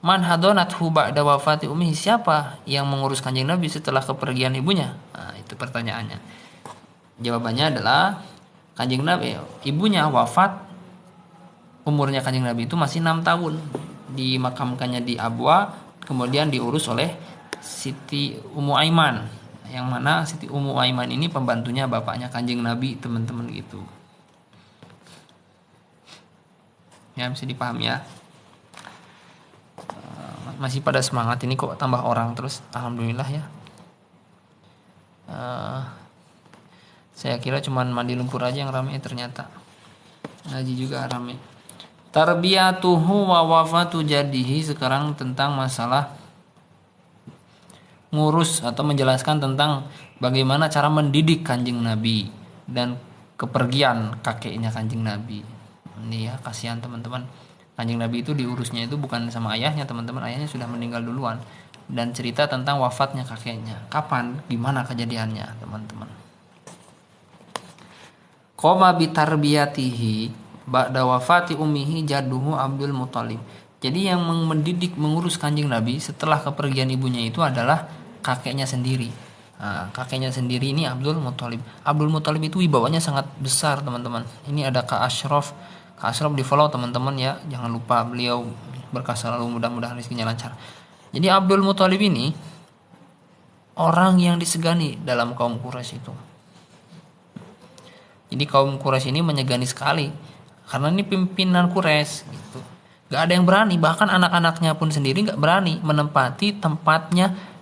Man hadonathu ba'da wafati ummihi? Siapa yang mengurus Kanjeng Nabi setelah kepergian ibunya? Itu pertanyaannya. Jawabannya adalah Kanjeng Nabi, ibunya wafat, umurnya Kanjeng Nabi itu masih 6 tahun. Dimakamkannya di Abwa, kemudian diurus oleh Siti Ummu Aiman, yang mana Siti Ummu Aiman ini pembantunya bapaknya Kanjeng Nabi, teman-teman gitu. Ya, bisa dipahami ya. Masih pada semangat ini kok, tambah orang terus, alhamdulillah ya. Saya kira cuman mandi lumpur aja yang ramai, ternyata ngaji juga ramai. Tarbiyatuhu wa wafatu jadihi. Sekarang tentang masalah ngurus atau menjelaskan tentang bagaimana cara mendidik Kanjeng Nabi dan kepergian kakeknya Kanjeng Nabi. Ini ya, kasihan teman-teman. Kanjeng Nabi itu diurusnya itu bukan sama ayahnya, teman-teman. Ayahnya sudah meninggal duluan. Dan cerita tentang wafatnya kakeknya. Kapan, gimana kejadiannya, teman-teman. Qoma bitarbiyatihi ba'da wafati ummihi jadduhu Abdul Muthalib. Jadi yang mendidik, mengurus Kanjeng Nabi setelah kepergian ibunya itu adalah kakeknya sendiri. Kakeknya sendiri ini Abdul Muthalib. Abdul Muthalib itu wibawanya sangat besar, teman-teman. Ini ada Kak Ashraf di follow teman-teman ya. Jangan lupa, beliau berkah selalu, mudah-mudahan rezekinya lancar. Jadi Abdul Muthalib ini orang yang disegani dalam kaum Quraisy itu. Jadi kaum Quraisy ini menyegani sekali, karena ini pimpinan Quraisy gitu. Gak ada yang berani, bahkan anak-anaknya pun sendiri gak berani menempati tempatnya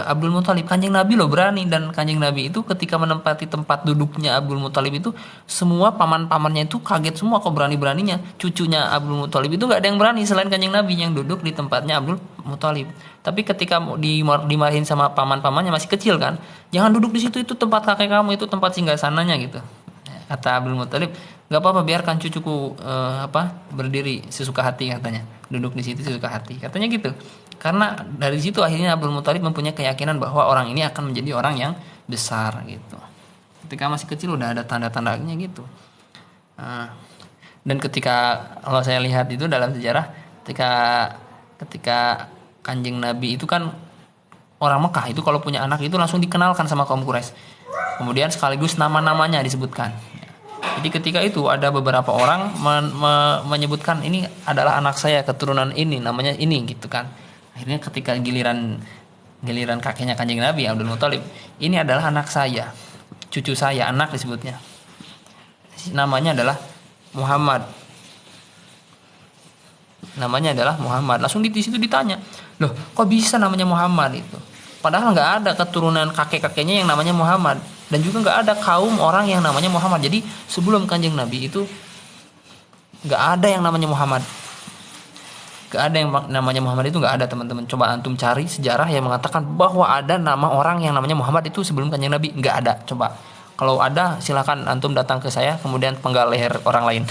Abdul Muthalib. Kanjeng Nabi loh berani, dan Kanjeng Nabi itu ketika menempati tempat duduknya Abdul Muthalib itu, semua paman-pamannya itu kaget semua, kok berani-beraninya. Cucunya Abdul Muthalib itu gak ada yang berani selain Kanjeng Nabi yang duduk di tempatnya Abdul Muthalib. Tapi ketika dimarahin sama paman-pamannya, masih kecil kan, jangan duduk di situ, itu tempat kakek kamu, itu tempat singgasananya gitu. Kata Abdul Muthalib, nggak apa-apa biarkan cucuku berdiri sesuka hati katanya, duduk di situ sesuka hati katanya gitu. Karena dari situ akhirnya Abdul Muthalib mempunyai keyakinan bahwa orang ini akan menjadi orang yang besar gitu. Ketika masih kecil udah ada tanda-tandanya gitu. Nah, dan ketika kalau saya lihat itu dalam sejarah, ketika ketika Kanjeng Nabi itu kan orang Mekah itu kalau punya anak itu langsung dikenalkan sama kaum Quraisy. Kemudian sekaligus nama-namanya disebutkan. Jadi ketika itu ada beberapa orang menyebutkan ini adalah anak saya, keturunan ini, namanya ini gitu kan. Akhirnya ketika giliran kakeknya Kanjeng Nabi Abdul Muthalib, ini adalah anak saya, cucu saya, anak disebutnya. Namanya adalah Muhammad. Namanya adalah Muhammad. Langsung di situ ditanya, loh kok bisa namanya Muhammad itu? Padahal nggak ada keturunan kakek-kakeknya yang namanya Muhammad, dan juga nggak ada kaum orang yang namanya Muhammad. Jadi sebelum Kanjeng Nabi itu nggak ada yang namanya Muhammad. Nggak ada yang namanya Muhammad itu nggak ada, teman-teman. Coba antum cari sejarah yang mengatakan bahwa ada nama orang yang namanya Muhammad itu sebelum Kanjeng Nabi, nggak ada. Coba kalau ada silakan antum datang ke saya kemudian penggal leher orang lain.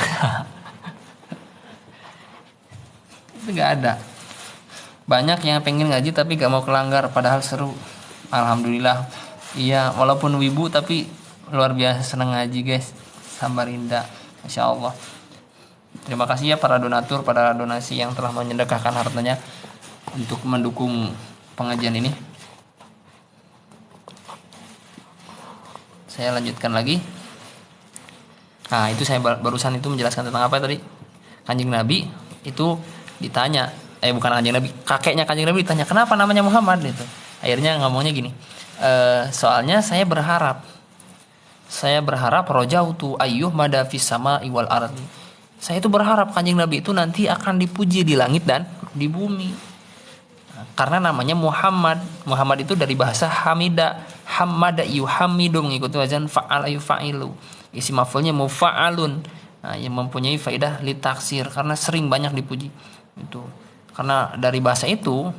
Itu nggak ada. Banyak yang pengen ngaji tapi gak mau kelanggar, padahal seru. Alhamdulillah. Iya, walaupun wibu tapi luar biasa senang ngaji guys. Samarinda, Masya Allah. Terima kasih ya para donatur, para donasi yang telah menyedekahkan hartanya untuk mendukung pengajian ini. Saya lanjutkan lagi. Nah itu saya barusan itu menjelaskan tentang apa tadi. Kanjeng Nabi itu ditanya, bukan Kanjeng Nabi, kakeknya Kanjeng Nabi ditanya kenapa namanya Muhammad itu. Akhirnya ngomongnya gini, soalnya saya berharap rojautu ayyuh mada fis sama iwal ardi. Saya itu berharap Kanjeng Nabi itu nanti akan dipuji di langit dan di bumi. Karena namanya Muhammad. Muhammad itu dari bahasa hamida, hamada yuhamidu, mengikuti wazan fa'al yufa'ilu. Isi maf'ulnya mufa'alun. Nah, yang mempunyai faedah litaksir karena sering banyak dipuji. Itu karena dari bahasa itu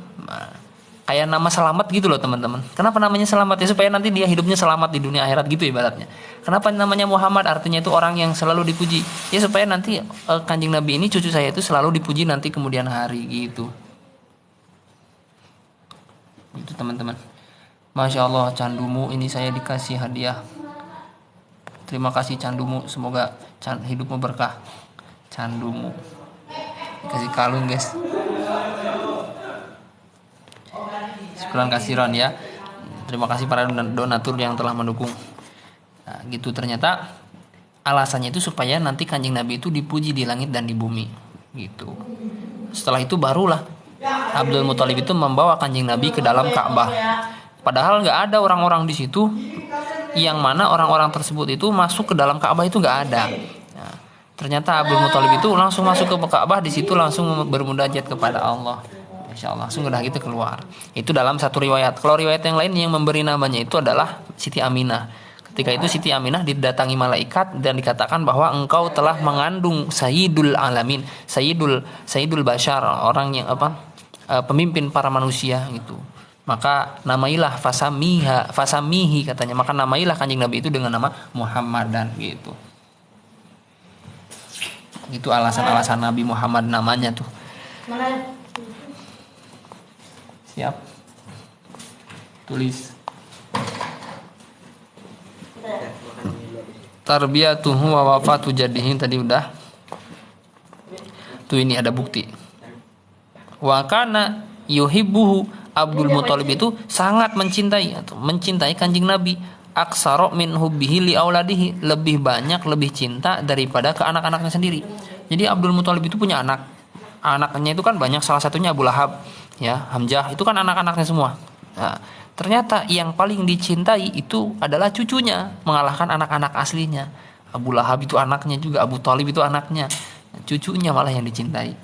kayak nama selamat gitu loh teman-teman. Kenapa namanya selamat? Ya supaya nanti dia hidupnya selamat di dunia akhirat gitu ibaratnya. Kenapa namanya Muhammad? Artinya itu orang yang selalu dipuji. Ya supaya nanti Kanjeng Nabi ini cucu saya itu selalu dipuji nanti kemudian hari gitu. Itu teman-teman. Masya Allah, candumu ini saya dikasih hadiah. Terima kasih candumu, semoga hidupmu berkah. Candumu kasih kalung guys. Syukuran kasiran ya. Terima kasih para donatur yang telah mendukung. Nah, gitu ternyata alasannya itu supaya nanti Kanjeng Nabi itu dipuji di langit dan di bumi gitu. Setelah itu barulah Abdul Muthalib itu membawa Kanjeng Nabi ke dalam Ka'bah. Padahal nggak ada orang-orang di situ, yang mana orang-orang tersebut itu masuk ke dalam Ka'bah itu nggak ada. Ternyata Abdul Muthalib itu langsung masuk ke Ka'bah, di situ langsung bermunajat kepada Allah. Masya Allah, langsung udah gitu keluar. Itu dalam satu riwayat. Kalau riwayat yang lain yang memberi namanya itu adalah Siti Aminah. Ketika itu Siti Aminah didatangi malaikat dan dikatakan bahwa engkau telah mengandung Sayyidul Alamin, Sayyidul Bashar, orang yang pemimpin para manusia gitu. Maka namailah fasamihi katanya. Maka namailah Kanjeng Nabi itu dengan nama Muhammadan gitu. Itu alasan-alasan Nabi Muhammad namanya tuh. Siap. Tulis. Tarbiyatuhu wa wafatu jaddihi tadi udah. Tuh ini ada bukti. Wa kana yuhibbuhu, Abdul Muthalib itu sangat mencintai Kanjeng Nabi. Aksaro min hubbihi li auladihi, lebih banyak, lebih cinta daripada ke anak-anaknya sendiri. Jadi Abdul Muthalib itu punya anak. Anaknya itu kan banyak, salah satunya Abu Lahab, ya, Hamzah, itu kan anak-anaknya semua. Nah, ternyata yang paling dicintai itu adalah cucunya, mengalahkan anak-anak aslinya. Abu Lahab itu anaknya juga, Abu Thalib itu anaknya. Cucunya malah yang dicintai.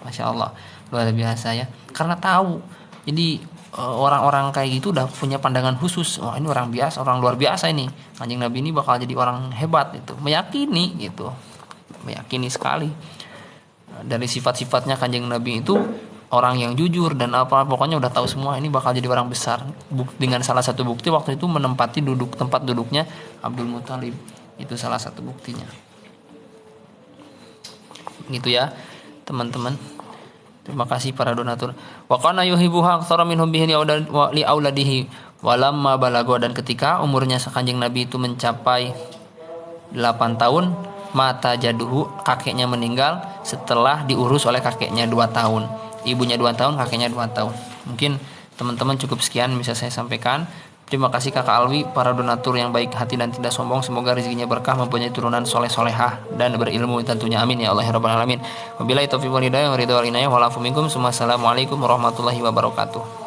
Masya Allah, luar biasa ya. Karena tahu. Jadi orang-orang kayak gitu udah punya pandangan khusus. Wah, ini orang biasa, orang luar biasa ini. Kanjeng Nabi ini bakal jadi orang hebat itu. Meyakini gitu. Meyakini sekali. Dari sifat-sifatnya Kanjeng Nabi itu orang yang jujur dan apa, pokoknya udah tahu semua ini bakal jadi orang besar. Dengan salah satu bukti waktu itu menempati tempat duduknya Abdul Muthalib. Itu salah satu buktinya. Gitu ya, teman-teman. Terima kasih para donatur. Wa kana yuhibbuha aktsara min hubbihi li auladihi walamma balago, dan ketika umurnya Kanjeng Nabi itu mencapai 8 tahun, mata jaduhu, kakeknya meninggal setelah diurus oleh kakeknya 2 tahun. Ibunya 2 tahun, kakeknya 2 tahun. Mungkin teman-teman cukup sekian bisa saya sampaikan. Terima kasih Kakak Alwi, para donatur yang baik hati dan tidak sombong. Semoga rezekinya berkah, mempunyai turunan soleh-solehah dan berilmu tentunya. Amin ya Allah ya Rabbal Alamin. Wabillahi taufiq wal hidayah wa ridha wal inayah. Wa'alafu minkum. Assalamualaikum warahmatullahi wabarakatuh.